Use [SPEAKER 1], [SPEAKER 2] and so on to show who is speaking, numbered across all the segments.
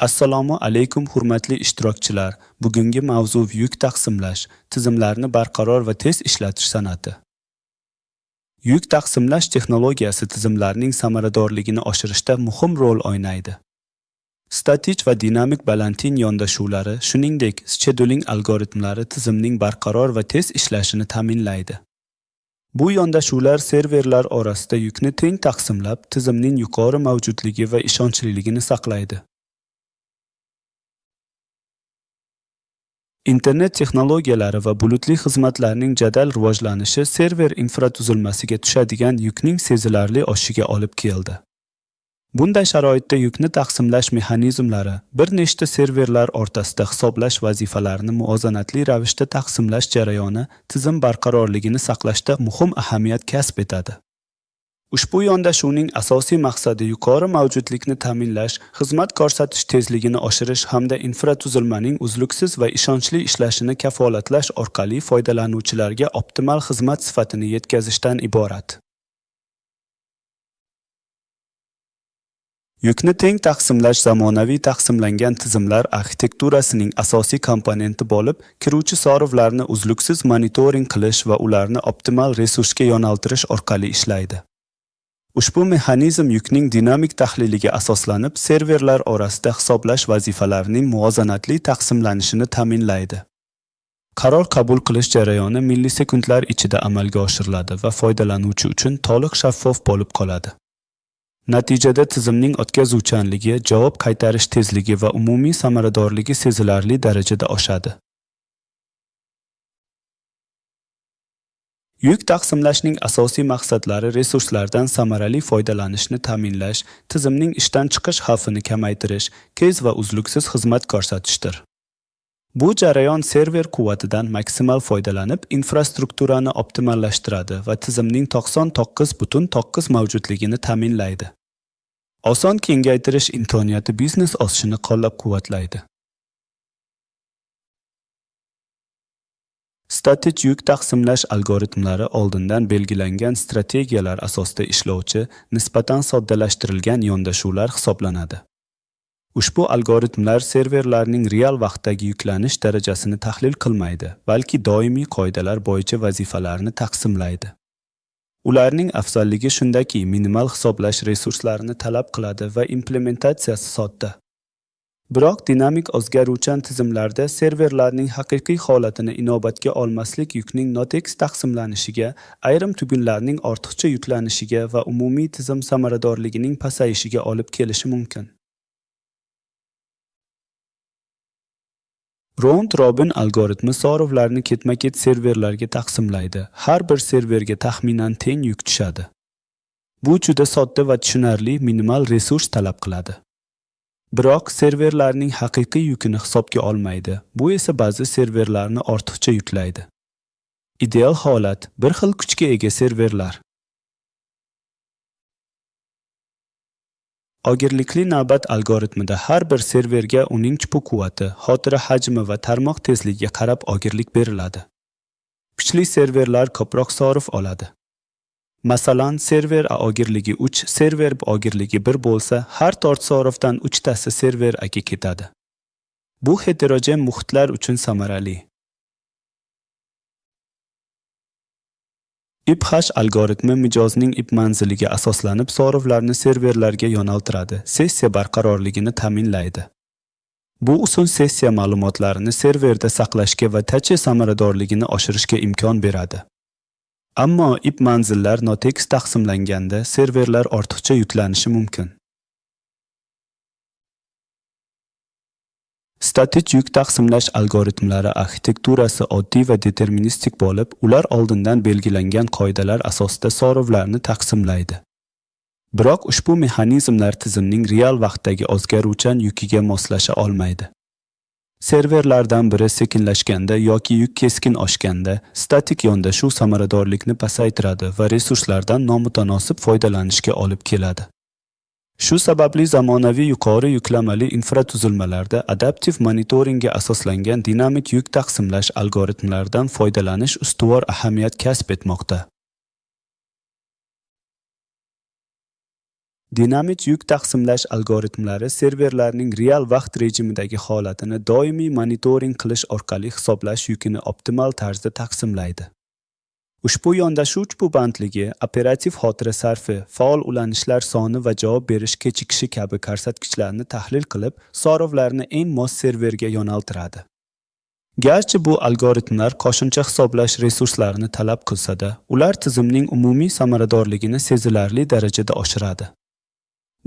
[SPEAKER 1] Assalomu alaykum hurmatli ishtirokchilar. Bugungi mavzu yuk taqsimlash, tizimlarni barqaror va tez ishlatish san'ati. Yuk taqsimlash texnologiyasi tizimlarning samaradorligini oshirishda muhim rol o'ynaydi. Statik va dinamik balantin yondashuvlari, shuningdek, scheduling algoritmlari tizimning barqaror va tez ishlashini ta'minlaydi. Bu yondashuvlar serverlar orasida yukni teng taqsimlab, tizimning yuqori mavjudligi va ishonchliligini saqlaydi. Internet texnologiyalari va bulutli xizmatlarning jadal rivojlanishi server infratuzilmasiga tushadigan yukning sezilarli oshishiga olib keldi. Bunday sharoitda yukni taqsimlash mexanizmlari bir nechta serverlar o'rtasida hisoblash vazifalarini muvozanatli ravishda taqsimlash jarayoni tizim barqarorligini saqlashda muhim ahamiyat kasb etadi. Ushbu yondashuvning asosiy maqsadi yuqori mavjudlikni ta'minlash, xizmat ko'rsatish tezligini oshirish hamda infratuzilmaning uzluksiz va ishonchli ishlashini kafolatlash orqali foydalanuvchilarga optimal xizmat sifatini yetkazishdan iborat. Yukni teng taqsimlash zamonaviy taqsimlangan tizimlar arxitekturasining asosiy komponenti bo'lib, kiruvchi sorivlarni uzluksiz monitoring qilish va ularni optimal resursga yo'naltirish orqali ishlaydi. Ushbu mexanizm yukning dinamik tahliliga asoslanib, serverlar orasida hisoblash vazifalarining muvozanatli taqsimlanishini ta'minlaydi. Qaror qabul qilish jarayoni millisekundlar ichida amalga oshiriladi va foydalanuvchi uchun to'liq shaffof bo'lib qoladi. Natijada tizimning o'tkazuvchanligi, javob qaytarish tezligi va umumiy samaradorligi sezilarli darajada oshadi. Yuk taqsimlashning asosiy maqsadlari resurslardan samarali foydalanishni ta'minlash, tizimning ishdan chiqish xavfini kamaytirish, tez va uzluksiz xizmat ko'rsatishdir. Bu jarayon server quvvatidan maksimal foydalanib, infrastrukturani optimallashtiradi va tizimning 99.9 mavjudligini ta'minlaydi. Oson kengaytirish imkoniyati biznes o'sishini qo'llab-quvvatlaydi. Statik yuk taqsimlash algoritmlari oldindan belgilangan strategiyalar asosida ishlovchi, nisbatan soddalashtirilgan yondashuvlar hisoblanadi. Ushbu algoritmlar serverlarning real vaqtdagi yuklanish darajasini tahlil qilmaydi, balki doimiy qoidalar bo'yicha vazifalarni taqsimlaydi. Ularning afzalligi shundaki, minimal hisoblash resurslarini talab qiladi va implementatsiyasi sodda. Biroq dinamik o'zgaruvchan tizimlarda serverlarning haqiqiy holatini inobatga olmaslik yukning notekis taqsimlanishiga, ayrim tugunlarning ortiqcha yuklanishiga va umumiy tizim samaradorligining pasayishiga olib kelishi mumkin. Round-robin algoritmi sorivlarni ketma-ket serverlarga taqsimlaydi. Har bir serverga taxminan teng yuk tushadi. Bu juda sodda va tushunarli minimal resurs talab qiladi. Biroq serverlarning haqiqiy yukini hisobga olmaydi. Bu esa ba'zi serverlarni ortiqcha yuklaydi. Ideal holat bir xil kuchga ega serverlar. Ogirlikli navbat algoritmida har bir serverga uning chipu quvvati, xotira hajmi va tarmoq tezligiga qarab ogirlik beriladi. Kuchli serverlar ko'proq sorif oladi. Masalan, server ogirligi 3, server ogirligi 1 bo'lsa, har 4 sorifdan 3 tasi server ga ketadi. Bu heterogen muhitlar uchun samarali. IP-hash algoritmi mijozning IP manziliga asoslanib sorivlarni serverlarga yo'naltiradi, sessiya barqarorligini ta'minlaydi. Bu usul sessiya ma'lumotlarini serverda saqlashga va tachi samaradorligini oshirishga imkon beradi. Ammo IP manzillar notekis taqsimlanganda serverlar ortiqcha yuklanishi mumkin. Statik yuk taqsimlash algoritmlari arxitekturasi oddiy va deterministik bo'lib, ular oldindan belgilangan qoidalar asosida sorivlarni taqsimlaydi. Biroq ushbu mexanizmlar tizimning real vaqtdagi o'zgaruvchan yukiga moslasha olmaydi. Serverlardan biri sekinlashganda yoki yuk keskin oshganda, statik yondashuv samaradorlikni pasaytiradi va resurslardan nomutanosib foydalanishga olib keladi. Shu sababli zamonaviy yuqori yuklamali infratuzilmalarda adaptiv monitoringga asoslangan dinamik yuk taqsimlash algoritmlaridan foydalanish ustuvor ahamiyat kasb etmoqda. Dinamik yuk taqsimlash algoritmlari serverlarning real vaqt rejimidagi holatini doimiy monitoring qilish orqali hisoblash yukini optimal tarzda taqsimlaydi. Ushbu yondashuv bandligi, operativ xotira sarfi, faol ulanishlar soni va javob berish kechikishi kabi ko'rsatkichlarni tahlil qilib, so'rovlarni eng mos serverga yo'naltiradi. Garchi bu algoritmlar qo'shimcha hisoblash resurslarini talab qilsa-da, ular tizimning umumiy samaradorligini sezilarli darajada oshiradi.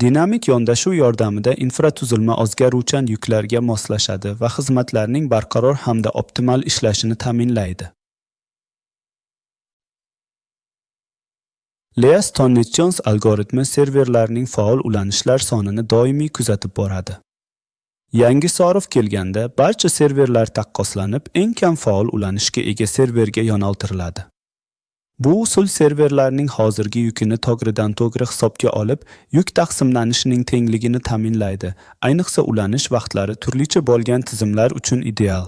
[SPEAKER 1] Dinamik yondashuv yordamida infratuzilma o'zgaruvchan yuklarga moslashadi va xizmatlarning barqaror hamda optimal ishlashini ta'minlaydi. Lewis-Tonnage-Jones algoritmi serverlarning faol ulanishlar sonini doimiy kuzatib boradi. Yangi so'rov kelganda, barcha serverlar taqqoslanib, eng kam faol ulanishga ega serverga yo'naltiriladi. Bu usul serverlarning hozirgi yukini to'g'ridan-to'g'ri hisobga olib, yuk taqsimlanishining tengligini ta'minlaydi, ayniqsa ulanish vaqtlari turlicha bo'lgan tizimlar uchun ideal.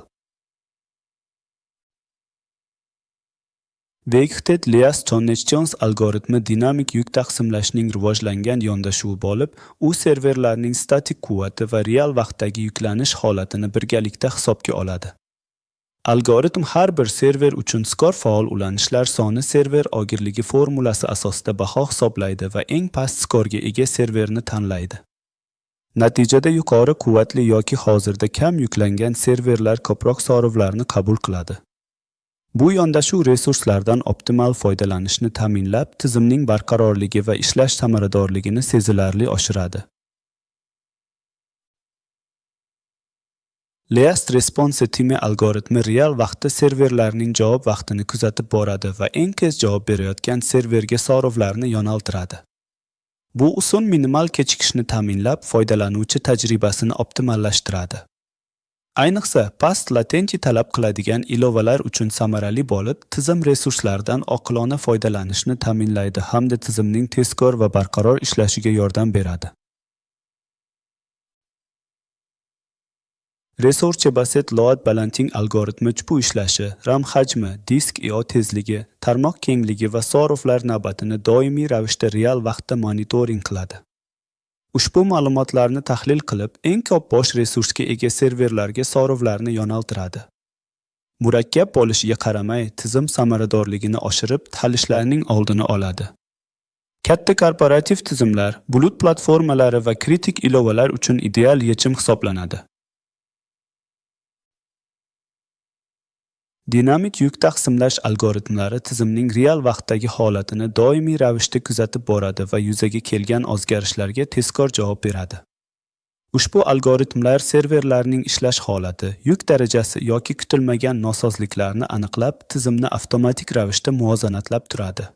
[SPEAKER 1] Weichert-Lewis-Tonnage-Jones algoritmi dinamik yuk taqsimlashning rivojlangan yondashuvi bo'lib, u serverlarning statik quvvati va real vaqtdagi yuklanish holatini birgalikda hisobga oladi. Algoritm har bir server uchun skor faol ulanishlar soni server og'irligi formulasi asosida baho hisoblaydi va eng past skorga ega serverni tanlaydi. Natijada yuqori quvvatli yoki hozirda kam yuklangan serverlar ko'proq so'rovlarni qabul qiladi. Bu yondashuv resurslardan optimal foydalanishni ta'minlab, tizimning barqarorligi va ishlash samaradorligini sezilarli oshiradi. Least Response Time algoritmi real vaqtda serverlarning javob vaqtini kuzatib boradi va eng tez javob berayotgan serverga so'rovlarni yo'naltiradi. Bu usul minimal kechikishni ta'minlab, foydalanuvchi tajribasini optimallashtiradi. Ayniqsa, past latency talab qiladigan ilovalar uchun samarali bo'lib, tizim resurslaridan oqilona foydalanishni ta'minlaydi hamda tizimning tezkor va barqaror ishlashiga yordam beradi. Resource-based load balancing algoritmi ushbu ishlashi, RAM hajmi, disk IO tezligi, tarmoq kengligi va so'rovlar navbatini doimiy ravishda real vaqtda monitoring qiladi. Ushbu ma'lumotlarni tahlil qilib, eng ko'p bosh resursga ega serverlarga so'rovlarni yo'naltiradi. Murakkab bo'lishiga qaramay, tizim samaradorligini oshirib, talishlarning oldini oladi. Katta korporativ tizimlar, bulut platformalari va kritik ilovalar uchun ideal yechim hisoblanadi. Dinamik yuk taqsimlash algoritmlari tizimning real vaqtdagi holatini doimiy ravishda kuzatib boradi va yuzaga kelgan o'zgarishlarga tezkor javob beradi. Ushbu algoritmlar serverlarning ishlash holati, yuk darajasi yoki kutilmagan nosozliklarni aniqlab, tizimni avtomatik ravishda muvozanatlab turadi.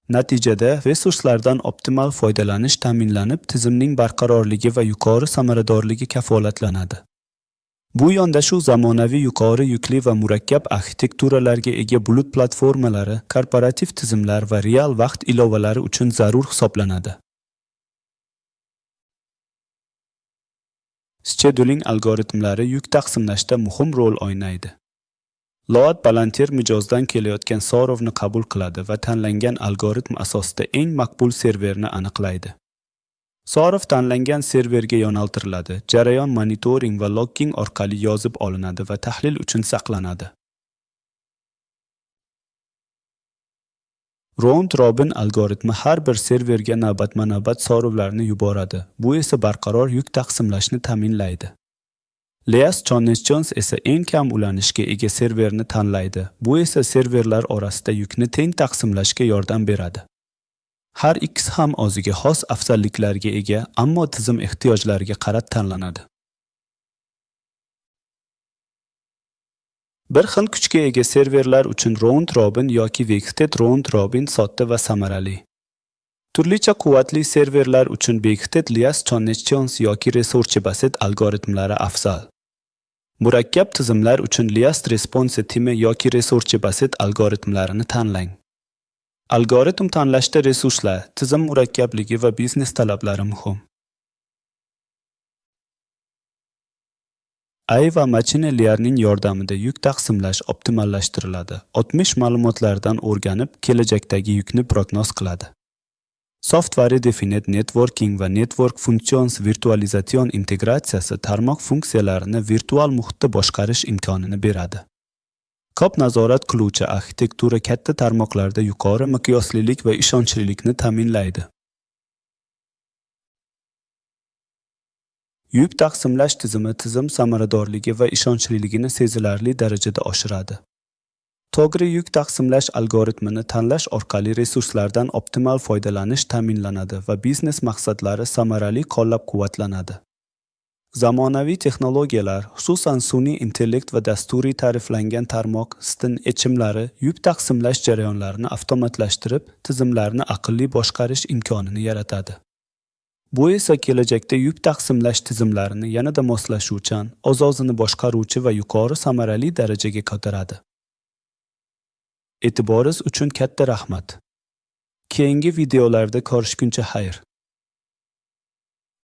[SPEAKER 1] Natijada resurslardan optimal foydalanish ta'minlanib, tizimning barqarorligi va yuqori samaradorligi kafolatlanadi. Bu yondashuv zamonaviy yuqori yukli va murakkab arxitekturalarga ega bulut platformalari, korporativ tizimlar va real vaqt ilovalari uchun zarur hisoblanadi. Scheduling algoritmlari yuk taqsimlashda muhim rol o'ynaydi. Load balancer mijozdan kelayotgan so'rovni qabul qiladi va tanlangan algoritm asosida eng maqbul serverni aniqlaydi. So'rov tanlangan serverga yo'naltiriladi, jarayon monitoring va logging orqali yozib olinadi va tahlil uchun saqlanadi. Round-robin algoritmi har bir serverga navbatma-navbat so'rovlarni yuboradi. Bu esa barqaror yuk taqsimlashni ta'minlaydi. Lewis-Tonnage-Jones esa eng kam ulanishga ega serverni tanlaydi. Bu esa serverlar orasida yukni teng taqsimlashga yordam beradi. Har ikkisi ham o'ziga xos afzalliklarga ega, ammo tizim ehtiyojlariga qarab tanlanadi. Bir xil kuchga ega serverlar uchun round-robin yoki Weichert round-robin sodda va samarali. Turlicha quvvatli serverlar uchun Weichert Lewis-Tonnage-Jones yoki resource-based algoritmlari afzal. Murakkab tizimlar uchun Least Response Time yoki resource-based algoritmlarini tanlang. Algoritm tanlashda resurslar, tizim murakkabligi va biznes talablari muhim. AI va machine learning yordamida yuk taqsimlash optimallashtiriladi. 60 ma'lumotlardan o'rganib, kelajakdagi yukni prognoz qiladi. Software Defined Networking va Network Functions virtualizatsion integratsiyasi tarmoq funksiyalarini virtual muhitda boshqarish imkonini beradi. Ko'p nazorat qiluvchi arxitektura katta tarmoqlarda yuqori miqyoslilik va ishonchlilikni ta'minlaydi. Yuk taqsimlash tizimi tizim samaradorligi va ishonchliligini sezilarli darajada oshiradi. To'g'ri yuk taqsimlash algoritmini tanlash orqali resurslardan optimal foydalanish ta'minlanadi va biznes maqsadlari samarali qo'llab-quvvatlanadi. Zamonaviy texnologiyalar, xususan sun'iy intellekt va dasturiy ta'riflangan tarmoq yechimlari yuk taqsimlash jarayonlarini avtomatlashtirib, tizimlarni aqlli boshqarish imkonini yaratadi. Bu esa kelajakda yuk taqsimlash tizimlarini yanada moslashuvchan, o'z-o'zini boshqaruvchi va yuqori samarali darajaga ko'taradi. E'tiboringiz uchun katta rahmat. Keyingi videolarda ko'rishguncha xayr.